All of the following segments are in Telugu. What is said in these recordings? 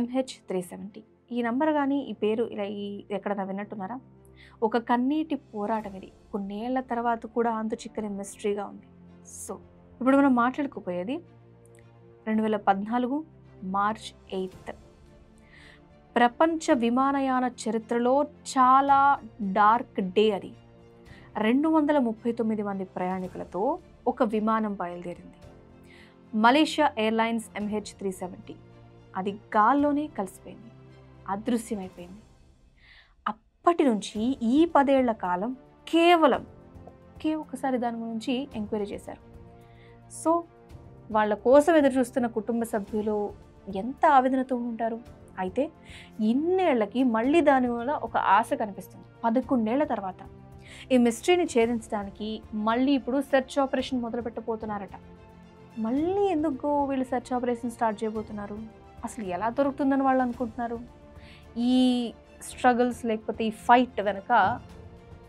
MH370 ఈ నంబర్ గానీ, ఈ పేరు ఇలా ఎక్కడైనా విన్నట్టున్నారా? ఒక కన్నీటి పోరాటం ఇది. కొన్నేళ్ల తర్వాత కూడా అంతు చిక్కని మిస్టరీగా ఉంది. సో, ఇప్పుడు మనం మాట్లాడుకోపోయేది 2014 మార్చ్ 8 ప్రపంచ విమానయాన చరిత్రలో చాలా డార్క్ డే అది. 239 మంది ప్రయాణికులతో ఒక విమానం బయలుదేరింది. మలేషియా ఎయిర్లైన్స్ MH370 అది గాల్లోనే కలిసిపోయింది, అదృశ్యమైపోయింది. అప్పటి నుంచి ఈ 10 ఏళ్ల కాలం కేవలం ఒకే ఒక్కసారి దాని గురించి ఎంక్వైరీ చేశారు. సో వాళ్ళ కోసం ఎదురు చూస్తున్న కుటుంబ సభ్యులు ఎంత ఆవేదనతో ఉంటారు. అయితే ఇన్నేళ్లకి మళ్ళీ దాని వల్ల ఒక ఆశ కనిపిస్తుంది. 11 ఏళ్ల తర్వాత ఈ మిస్టరీని ఛేదించడానికి మళ్ళీ ఇప్పుడు సెర్చ్ ఆపరేషన్ మొదలు పెట్టబోతున్నారట. మళ్ళీ ఎందుకు వీళ్ళు సెర్చ్ ఆపరేషన్ స్టార్ట్ చేయబోతున్నారు? అసలు ఎలా దొరుకుతుందని వాళ్ళు అనుకుంటున్నారు? ఈ స్ట్రగుల్స్ లేకపోతే ఈ ఫైట్ వెనక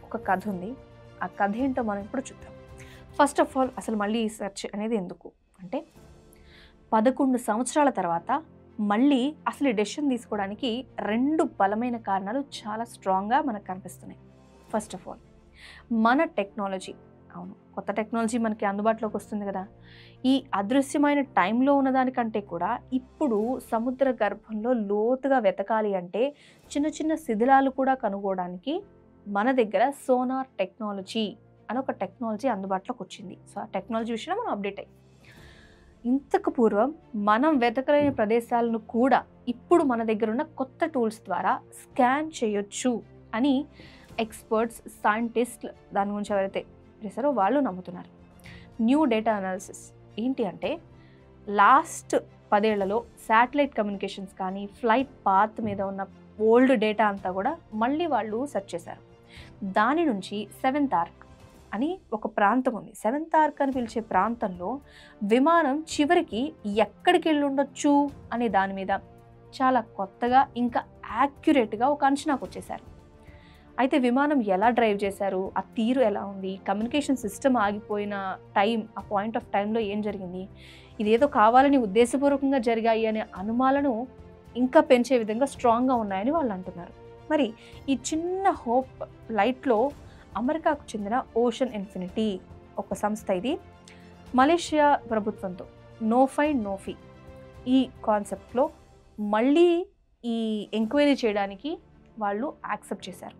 ఒక కథ ఉంది. ఆ కథ ఏంటో మనం ఇప్పుడు చూద్దాం. ఫస్ట్ ఆఫ్ ఆల్ అసలు మళ్ళీ ఈ సెర్చ్ అనేది ఎందుకు అంటే 11 సంవత్సరాల తర్వాత మళ్ళీ అసలు ఈ డెసిషన్ తీసుకోవడానికి 2 బలమైన కారణాలు చాలా స్ట్రాంగ్గా మనకు కనిపిస్తున్నాయి. ఫస్ట్ ఆఫ్ ఆల్ మన టెక్నాలజీ, అవును కొత్త టెక్నాలజీ మనకి అందుబాటులోకి వస్తుంది కదా. ఈ అదృశ్యమైన టైంలో ఉన్నదానికంటే కూడా ఇప్పుడు సముద్ర గర్భంలో లోతుగా వెతకాలి అంటే చిన్న చిన్న శిథిలాలు కూడా కనుగోవడానికి మన దగ్గర సోనార్ టెక్నాలజీ అని ఒక టెక్నాలజీ అందుబాటులోకి వచ్చింది. సో ఆ టెక్నాలజీ విషయంలో మనం అప్డేట్ అయ్యి ఇంతకు పూర్వం మనం వెతకలేని ప్రదేశాలను కూడా ఇప్పుడు మన దగ్గర ఉన్న కొత్త టూల్స్ ద్వారా స్కాన్ చేయొచ్చు అని ఎక్స్పర్ట్స్, సైంటిస్టులు దాని గురించి ఎవరైతే చేశారో వాళ్ళు నమ్ముతున్నారు. న్యూ డేటా అనాలిసిస్ ఏంటి అంటే లాస్ట్ 10 ఏళ్లలో శాటిలైట్ కమ్యూనికేషన్స్ కానీ ఫ్లైట్ పాత్ మీద ఉన్న ఓల్డ్ డేటా అంతా కూడా మళ్ళీ వాళ్ళు సెర్చ్ చేశారు. దాని నుంచి 7th ఆర్క్ అని ఒక ప్రాంతం ఉంది. 7th ఆర్క్ అని పిలిచే ప్రాంతంలో విమానం చివరికి ఎక్కడికి వెళ్ళి ఉండొచ్చు అనే దాని మీద చాలా కొత్తగా ఇంకా యాక్యురేట్గా ఒక అంచనాకు వచ్చేసారు. అయితే విమానం ఎలా డ్రైవ్ చేశారు, ఆ తీరు ఎలా ఉంది, కమ్యూనికేషన్ సిస్టమ్ ఆగిపోయిన టైం, ఆ పాయింట్ ఆఫ్ టైంలో ఏం జరిగింది, ఇదేదో కావాలని ఉద్దేశపూర్వకంగా జరిగాయి అనే అనుమానాలను ఇంకా పెంచే విధంగా స్ట్రాంగ్గా ఉన్నాయని వాళ్ళు అంటున్నారు. మరి ఈ చిన్న హోప్ లైట్లో అమెరికాకు చెందిన ఓషన్ ఇన్ఫినిటీ ఒక సంస్థ, ఇది మలేషియా ప్రభుత్వంతో నో ఫైండ్ నో ఫీ ఈ కాన్సెప్ట్లో మళ్ళీ ఈ ఎంక్వైరీ చేయడానికి వాళ్ళు యాక్సెప్ట్ చేశారు.